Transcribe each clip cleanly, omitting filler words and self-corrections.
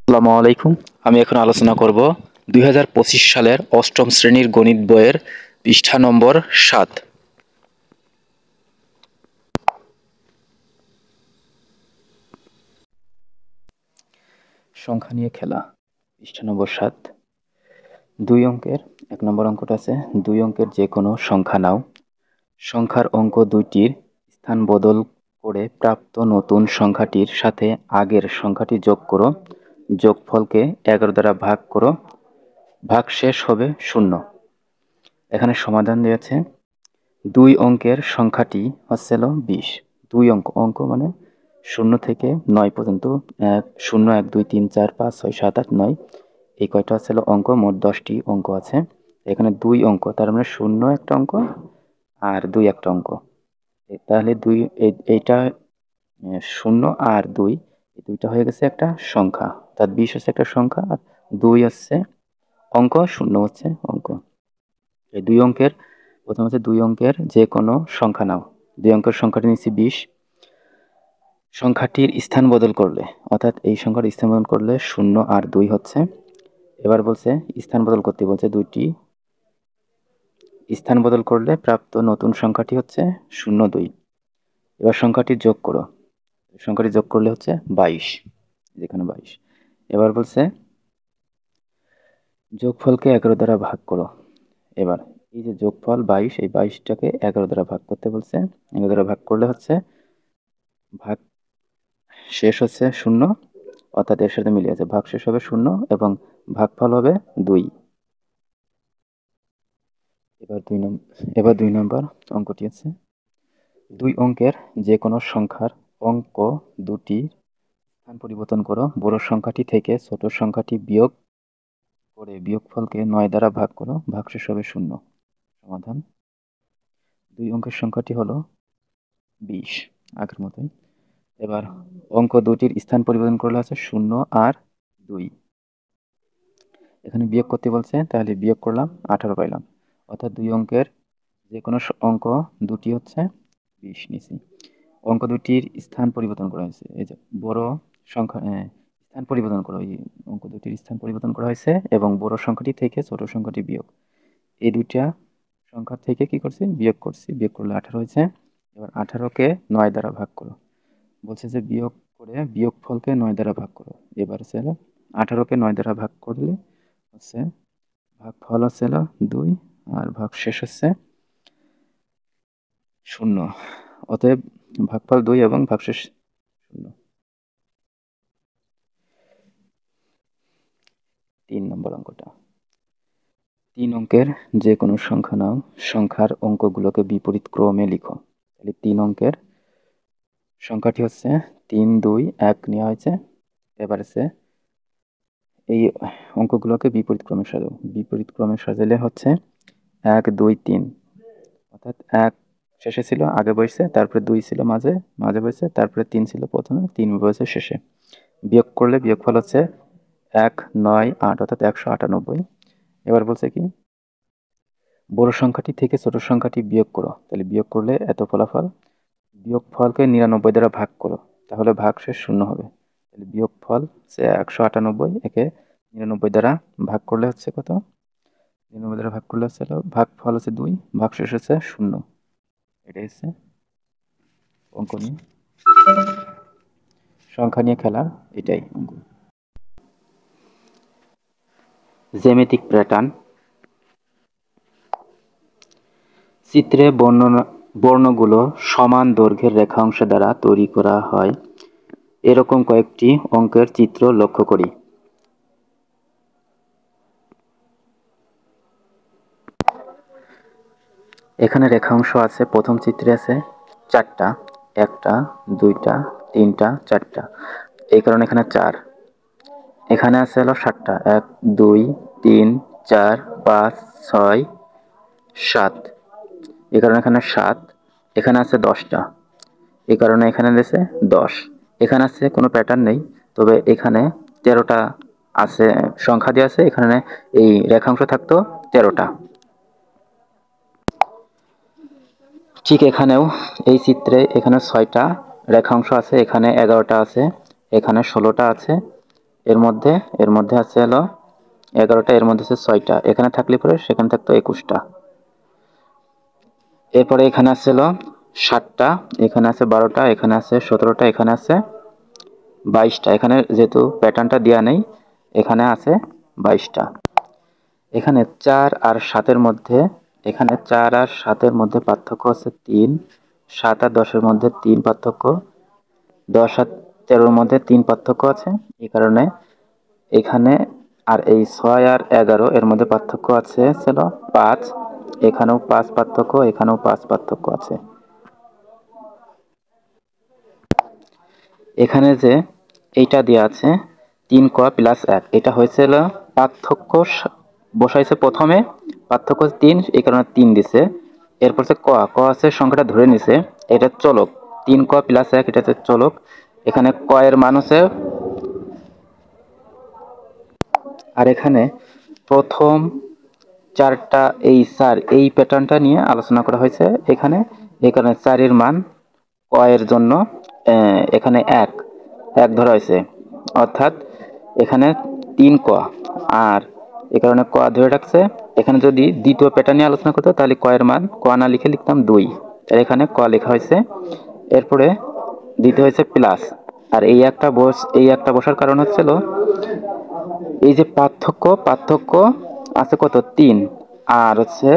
আসসালামু আলাইকুম। আমি এখন আলোচনা করব 2025 সালের অষ্টম শ্রেণীর গণিত বইয়ের পৃষ্ঠা নম্বর 7। সংখ্যা নিয়ে খেলা, পৃষ্ঠা নম্বর 7। 2 অঙ্কের 1 নম্বর অঙ্কটা আছে, 2 অঙ্কের যে কোনো সংখ্যা নাও। সংখ্যার অঙ্ক দুইটির স্থান বদল করে প্রাপ্ত নতুন সংখ্যাটির সাথে আগের সংখ্যাটি যোগ করো। যোগফলকে 11 দ্বারা ভাগ করো। ভাগশেষ হবে 0। এখানে সমাধান দিয়েছে। 2 অঙ্কের সংখ্যাটি হচ্ছিল 20। 2 অঙ্ক মানে 0 থেকে 9 পর্যন্ত, 0, 1, 2, 3, 4, 5, 6, 7, 8, 9, এই কয়টা হচ্ছিল অঙ্ক। মোট 10টি অঙ্ক আছে। এখানে 2 অঙ্ক, তার মানে 0 একটা অঙ্ক আর 2 একটা অঙ্ক। তাহলে এইটা 0 আর 2, এই দুইটা হয়ে গেছে একটা সংখ্যা। তার 20 হচ্ছে একটা সংখ্যা, আর 2 হচ্ছে অঙ্ক, 0 হচ্ছে অঙ্ক। এই 2 অঙ্কের প্রথম হচ্ছে 2 অঙ্কের যে কোনো সংখ্যা নাও। 2 অঙ্কের সংখ্যাটি নিচ্ছি 20। সংখ্যাটির স্থান বদল করলে, অর্থাৎ এই সংখ্যার স্থান বদল করলে 0 আর 2 হচ্ছে। এবার বলছে স্থান বদল করতে বলছে, দুইটি স্থান বদল করলে প্রাপ্ত নতুন সংখ্যাটি হচ্ছে 0, 2। এবার সংখ্যাটি যোগ করো। সংখ্যাটি যোগ করলে হচ্ছে 22, যেখানে 22। এবার বলছে যোগফলকে 11 দ্বারা ভাগ করো। এবার এই যে যোগফল 22, এই 22টাকে 11 দ্বারা ভাগ করতে বলছে। 11 দ্বারা ভাগ করলে হচ্ছে ভাগ শেষ হচ্ছে 0, অর্থাৎ এর সাথে মিলে আছে। ভাগ শেষ হবে 0 এবং ভাগফল হবে 2। এবার 2 নম্বর অঙ্কটি আছে। 2 অঙ্কের যে কোনো সংখ্যার অঙ্ক দুটি স্থান পরিবর্তন করো। বড় সংখ্যাটি থেকে ছোট সংখ্যাটি বিয়োগ করে বিয়োগফলকে 9 দ্বারা ভাগ করো। ভাগশেষ হবে 0। সমাধান। 2 অঙ্কের সংখ্যাটি হলো 20, আগের মতোই। এবার অঙ্ক দুটির স্থান পরিবর্তন করলে আছে 0 আর 2। এখানে বিয়োগ করতে বলছে, তাহলে বিয়োগ করলাম, 18 পাইলাম। অর্থাৎ 2 অঙ্কের যে কোনো অঙ্ক দুটি হচ্ছে 20 নিচে। অঙ্ক দুটির স্থান পরিবর্তন করা হয়েছে। এই যে বড় সংখ্যা স্থান পরিবর্তন করা, এই অঙ্ক দুটির স্থান পরিবর্তন করা হয়েছে এবং বড় সংখ্যাটি থেকে ছোট সংখ্যাটি বিয়োগ। এই দুইটা সংখ্যা থেকে কি করছি, বিয়োগ করছি। বিয়োগ করলে 18 হয়েছে। এবার 18কে 9 দ্বারা ভাগ করো। বলছে যে বিয়োগ করে বিয়োগফলকে 9 দ্বারা ভাগ করো। এবার হচ্ছে 18কে 9 দ্বারা ভাগ করলে হচ্ছে ভাগফল হচ্ছে 2 আর ভাগ শেষ হচ্ছে 0। অতএব ভাগফল 2 এবং ভাগশেষ 0। 3 নম্বর অঙ্কটা। 3 অঙ্কের যে কোনো সংখ্যা নাও। সংখ্যার অঙ্কগুলোকে বিপরীত ক্রমে লিখো। তাহলে 3 অঙ্কের সংখ্যাটি হচ্ছে 3, 2, 1 নেওয়া হয়েছে। এবার আছে এই অঙ্কগুলোকে বিপরীত ক্রমে সাজাও। বিপরীত ক্রমে সাজালে হচ্ছে 1, 2, 3, অর্থাৎ 1 শেষে ছিল, আগে বসছে, তারপরে 2 ছিল মাঝে বসছে, তারপরে 3 ছিল প্রথমে, 3 বসে শেষে। বিয়োগ করলে বিয়োগফল হচ্ছে 1, 9, 8, অর্থাৎ 198। এবার বলছে কি, বড় সংখ্যাটি থেকে ছোট সংখ্যাটি বিয়োগ করো। তাহলে বিয়োগ করলে এত ফলাফল। বিয়োগফলকে 99 দ্বারা ভাগ করো, তাহলে ভাগশেষ 0 হবে। তাহলে বিয়োগফল হচ্ছে 198, একে 99 দ্বারা ভাগ করলে হচ্ছে কত, 99 দ্বারা ভাগ করলে হচ্ছে ভাগফল হচ্ছে 2, ভাগশেষ হচ্ছে 0। এটাই হচ্ছে অঙ্ক নিয়ে সংখ্যা নিয়ে খেলার এটাই অঙ্ক। জ্যামিতিক প্যাটার্ন। চিত্রে বর্ণগুলো সমান দৈর্ঘ্যের রেখাংশ দ্বারা তৈরি করা হয়। এরকম কয়েকটি অঙ্কের চিত্র লক্ষ্য করি। এখানে রেখাংশ আছে, প্রথম চিত্রে আছে 4টা, 1টা, 2টা, 3টা, 4টা, এই কারণে এখানে 4। এখানে আছে হলো 7টা, 1, 2, 3, 4, 5, 6, 7, এই কারণে এখানে 7। এখানে আছে 10টা, এই কারণে এখানে দিয়েছে 10। এখানে আছে কোনো প্যাটার্ন নেই, তবে এখানে 13টা আছে, সংখ্যা দিয়ে আছে। এখানে এই রেখাংশ থাকতো 13টা। ঠিক এখানেও এই চিত্রে এখানে 6টা রেখাংশ আছে, এখানে 11টা আছে, এখানে 16টা আছে, এর মধ্যে আছে হলো 11টা, এর মধ্যে আছে 6টা, এখানে থাকলে পরে সেখানে থাকতো 21টা। এরপরে এখানে আছে হলো 7টা, এখানে আছে 12টা, এখানে আছে 17টা, এখানে আছে 22টা। এখানে যেহেতু প্যাটার্নটা দেওয়া নেই, এখানে আছে 22টা। এখানে 4 আর 7-এর মধ্যে পার্থক্য আছে 3। 7 আর 10-এর মধ্যে 3 পার্থক্য, 10 আর 13-এর মধ্যে 3 পার্থক্য আছে। এই কারণে এখানে আর এই 6 আর 11 এর মধ্যে পার্থক্য আছে ছিল 5। এখানেও 5 পার্থক্য, এখানেও 5 পার্থক্য আছে। এখানে যে এইটা দেওয়া আছে 3 ক প্লাস 1, এটা হয়েছিল পার্থক্য বসাইছে প্রথমে, পার্থক্য 3, এই কারণে 3 দিছে। এরপর সে ক আছে সংখ্যাটা ধরে নিছে, এটা চলক 3 ক প্লাস 1, এটা হচ্ছে চলক। এখানে ক এর মান হচ্ছে, আর এখানে প্রথম 4টা এই প্যাটার্নটা নিয়ে আলোচনা করা হয়েছে এখানে। এই কারণে 4 এর মান ক এর জন্য এখানে 1 ধরা হয়েছে, অর্থাৎ এখানে 3 ক, আর এই কারণে ক ধরে রাখছে। এখানে যদি দ্বিতীয় প্যাটার্ন নিয়ে আলোচনা করতো তাহলে ক এর মান ক না লিখে লিখতাম 2, আর এখানে ক লেখা হয়েছে। এরপরে দ্বিতীয় হয়েছে প্লাস, আর এই একটা বসার কারণ হচ্ছিল এই যে পার্থক্য আছে কত 3, আর হচ্ছে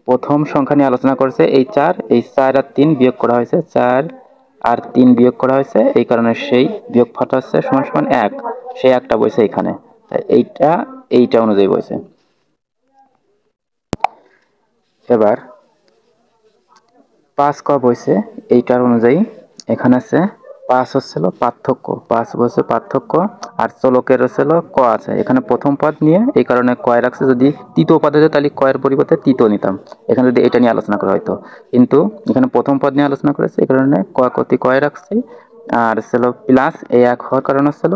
প্রথম সংখ্যা নিয়ে আলোচনা করেছে এই 4, এই 4 আর 3 বিয়োগ করা হয়েছে, 4 আর 3 বিয়োগ করা হয়েছে, এই কারণে সেই বিয়োগফলটা হচ্ছে সমান সমান 1, সেই একটা বসে এখানে, তাই এইটা অনুযায়ী বসে। এবার 5 ক বসে এইটার অনুযায়ী, এখানে আছে 5 হচ্ছিল পার্থক্য, 5 বসে পার্থক্য, আর চলকের হচ্ছিল ক আছে এখানে প্রথম পদ নিয়ে, এই কারণে কয় রাখছে। যদি তৃতীয় পদ হতো তাহলে কয়ের পরিবর্তে তৃতীয় নিতাম, এখানে যদি এটা নিয়ে আলোচনা করা হয়তো, কিন্তু এখানে প্রথম পদ নিয়ে আলোচনা করেছে, এই কারণে কয় রাখছে। আর ছিল প্লাস এই 1 হওয়ার কারণ হচ্ছিল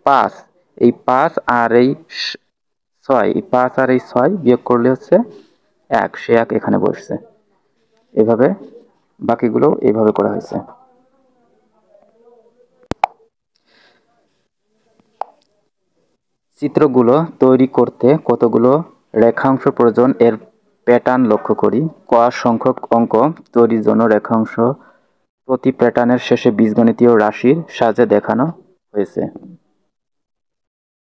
5, এই 5 আর এই 6, এই 5 আর এই 6 বিয়োগ করলে হচ্ছে 1, সে 1 এখানে বসছে। এভাবে বাকিগুলো এইভাবে করা হয়েছে। চিত্রগুলো তৈরি করতে কতগুলো রেখাংশ প্রয়োজন এর প্যাটার্ন লক্ষ্য করি। ক সংখ্যক অঙ্ক তৈরির জন্য রেখাংশ প্রতি প্যাটার্নের শেষে বীজগণিতীয় রাশির সাহায্যে দেখানো হয়েছে।